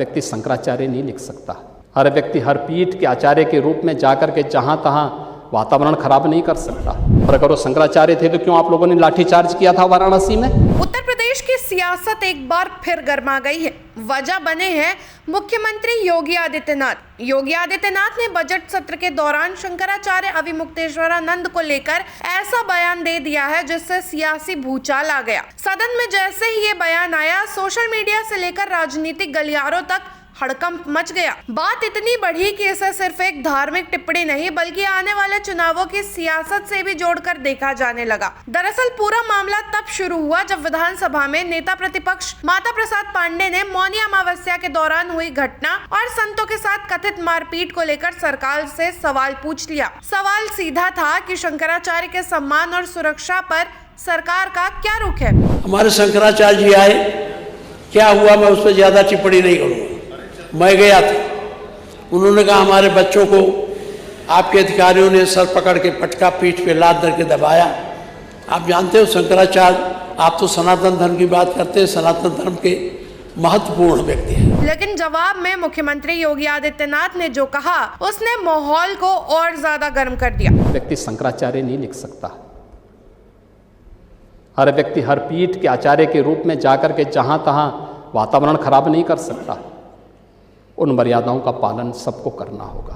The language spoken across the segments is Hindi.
व्यक्ति शंकराचार्य नहीं लिख सकता। हर व्यक्ति हर पीठ के आचार्य के रूप में जाकर के जहां तहां वातावरण खराब नहीं कर सकता। और अगर वो शंकराचार्य थे तो क्यों आप लोगों ने लाठीचार्ज किया था वाराणसी में? उत्तर प्रदेश की सियासत एक बार फिर गर्मा गई है। वजह बने हैं मुख्यमंत्री योगी आदित्यनाथ। योगी आदित्यनाथ ने बजट सत्र के दौरान शंकराचार्य अविमुक्तेश्वरानंद को लेकर ऐसा बयान दे दिया है जिससे सियासी भूचाल आ गया। सदन में जैसे ही ये बयान आया, सोशल मीडिया से लेकर राजनीतिक गलियारों तक हड़कंप मच गया। बात इतनी बढ़ी कि इसे सिर्फ एक धार्मिक टिप्पणी नहीं बल्कि आने वाले चुनावों की सियासत से भी जोड़कर देखा जाने लगा। दरअसल पूरा मामला तब शुरू हुआ जब विधानसभा में नेता प्रतिपक्ष माता प्रसाद पांडे ने मौनी अमावस्या के दौरान हुई घटना और संतों के साथ कथित मारपीट को लेकर सरकार से सवाल पूछ लिया। सवाल सीधा था कि शंकराचार्य के सम्मान और सुरक्षा पर सरकार का क्या रुख है। हमारे शंकराचार्य जी आए, क्या हुआ मैं उस पर ज्यादा टिप्पणी नहीं करूँगा। मैं गया था, उन्होंने कहा हमारे बच्चों को आपके अधिकारियों ने सर पकड़ के पटका पीठ पे लात धर के दबाया। आप जानते हो शंकराचार्य, आप तो सनातन धर्म की बात करते हैं, सनातन धर्म के महत्वपूर्ण व्यक्ति हैं। लेकिन जवाब में मुख्यमंत्री योगी आदित्यनाथ ने जो कहा उसने माहौल को और ज्यादा गर्म कर दिया। व्यक्ति शंकराचार्य नहीं लिख सकता। हर व्यक्ति हर पीठ के आचार्य के रूप में जाकर के जहां तहां वातावरण खराब नहीं कर सकता। उन मर्यादाओं का पालन सबको करना होगा।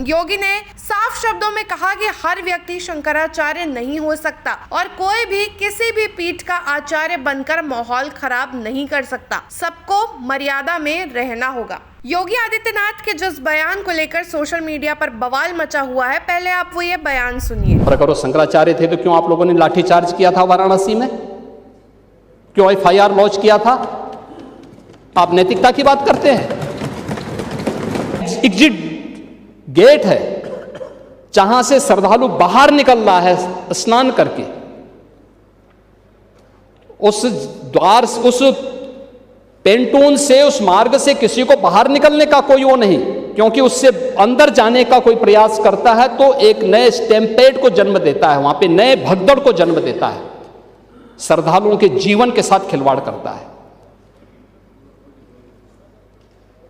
योगी ने साफ शब्दों में कहा कि हर व्यक्ति शंकराचार्य नहीं हो सकता और कोई भी किसी भी पीठ का आचार्य बनकर माहौल खराब नहीं कर सकता। सबको मर्यादा में रहना होगा। योगी आदित्यनाथ के जिस बयान को लेकर सोशल मीडिया पर बवाल मचा हुआ है, पहले आप वो ये बयान सुनिए। और अगर वो शंकराचार्य थे तो क्यों आप लोगों ने लाठीचार्ज किया था वाराणसी में? क्यों FIR लॉन्च किया था? आप नैतिकता की बात करते हैं। एग्जिट गेट है जहां से श्रद्धालु बाहर निकल रहा है स्नान करके, उस द्वार, उस पेंटून से, उस मार्ग से किसी को बाहर निकलने का कोई वो नहीं, क्योंकि उससे अंदर जाने का कोई प्रयास करता है तो एक नए स्टैम्पेड को जन्म देता है, वहां पे नए भगदड़ को जन्म देता है, श्रद्धालुओं के जीवन के साथ खिलवाड़ करता है।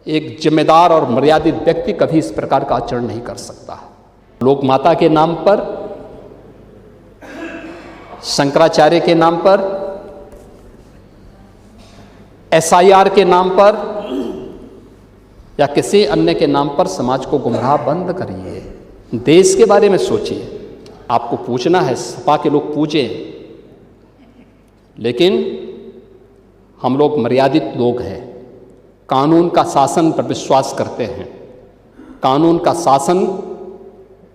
एक जिम्मेदार और मर्यादित व्यक्ति कभी इस प्रकार का आचरण नहीं कर सकता। लोक माता के नाम पर, शंकराचार्य के नाम पर, SIR के नाम पर या किसी अन्य के नाम पर समाज को गुमराह बंद करिए। देश के बारे में सोचिए। आपको पूछना है, सपा के लोग पूछें, लेकिन हम लोग मर्यादित लोग हैं। कानून का शासन पर विश्वास करते हैं। कानून का शासन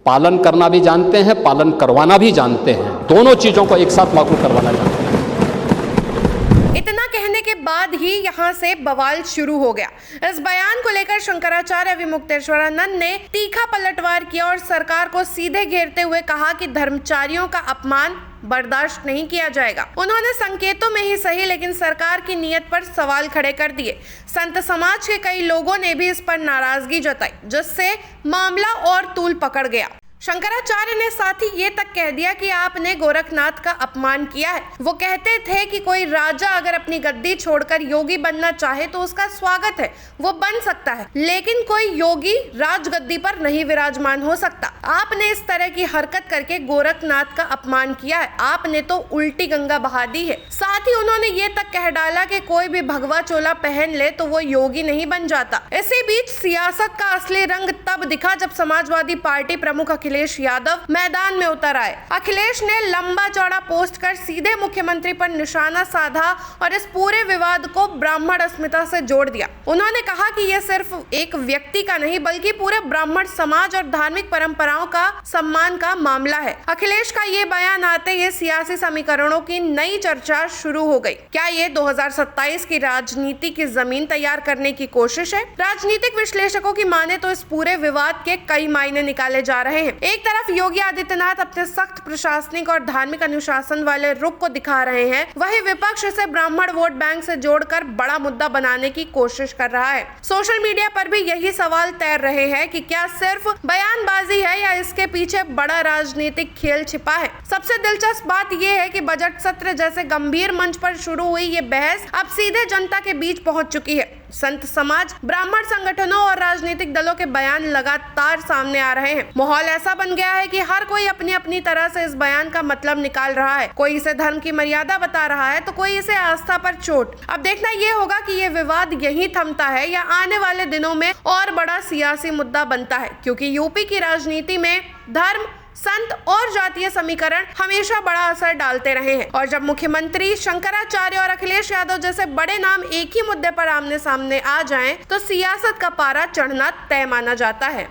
पालन करना भी जानते हैं, पालन करवाना भी जानते हैं। दोनों चीजों को एक साथ लागू करवाना जानते हैं। इतना कहने के बाद ही यहाँ से बवाल शुरू हो गया। इस बयान को लेकर शंकराचार्य अविमुक्तेश्वरानंद ने तीखा पलटवार किया और सरकार को सीधे घेरते हुए कहा कि धर्मचारियों का अपमान बर्दाश्त नहीं किया जाएगा। उन्होंने संकेतों में ही सही लेकिन सरकार की नीयत पर सवाल खड़े कर दिए। संत समाज के कई लोगों ने भी इस पर नाराजगी जताई, जिससे मामला और तूल पकड़ गया। शंकराचार्य ने साथ ही ये तक कह दिया कि आपने गोरखनाथ का अपमान किया है। वो कहते थे कि कोई राजा अगर अपनी गद्दी छोड़कर योगी बनना चाहे तो उसका स्वागत है, वो बन सकता है, लेकिन कोई योगी राजगद्दी पर नहीं विराजमान हो सकता। आपने इस तरह की हरकत करके गोरखनाथ का अपमान किया है। आपने तो उल्टी गंगा बहा दी है। साथ ही उन्होंने ये तक कह डाला कि कोई भी भगवा चोला पहन ले तो वो योगी नहीं बन जाता। इसी बीच सियासत का असली रंग तब दिखा जब समाजवादी पार्टी प्रमुख अखिलेश यादव मैदान में उतर आए। अखिलेश ने लंबा चौड़ा पोस्ट कर सीधे मुख्यमंत्री पर निशाना साधा और इस पूरे विवाद को ब्राह्मण अस्मिता से जोड़ दिया। उन्होंने कहा कि यह सिर्फ एक व्यक्ति का नहीं बल्कि पूरे ब्राह्मण समाज और धार्मिक परंपराओं का सम्मान का मामला है। अखिलेश का ये बयान आते ही सियासी समीकरणों की नई चर्चा शुरू हो गई। क्या ये 2027 की राजनीति की जमीन तैयार करने की कोशिश है? राजनीतिक विश्लेषकों की माने तो इस पूरे विवाद के कई मायने निकाले जा रहे हैं। एक तरफ योगी आदित्यनाथ अपने सख्त प्रशासनिक और धार्मिक अनुशासन वाले रुख को दिखा रहे हैं, वहीं विपक्ष इसे ब्राह्मण वोट बैंक से जोड़कर बड़ा मुद्दा बनाने की कोशिश कर रहा है। सोशल मीडिया पर भी यही सवाल तैर रहे हैं कि क्या सिर्फ बयानबाजी है या इसके पीछे बड़ा राजनीतिक खेल छिपा है। सबसे दिलचस्प बात यह है कि बजट सत्र जैसे गंभीर मंच पर शुरू हुई ये बहस अब सीधे जनता के बीच पहुंच चुकी है। संत समाज, ब्राह्मण संगठनों और राजनीतिक दलों के बयान लगातार सामने आ रहे हैं। माहौल ऐसा बन गया है कि हर कोई अपनी अपनी तरह से इस बयान का मतलब निकाल रहा है। कोई इसे धर्म की मर्यादा बता रहा है तो कोई इसे आस्था पर चोट। अब देखना ये होगा कि ये विवाद यहीं थमता है या आने वाले दिनों में और बड़ा सियासी मुद्दा बनता है, क्योंकि यूपी की राजनीति में धर्म, संत और जातीय समीकरण हमेशा बड़ा असर डालते रहे हैं। और जब मुख्यमंत्री शंकराचार्य और अखिलेश यादव जैसे बड़े नाम एक ही मुद्दे पर आमने सामने आ जाएं, तो सियासत का पारा चढ़ना तय माना जाता है।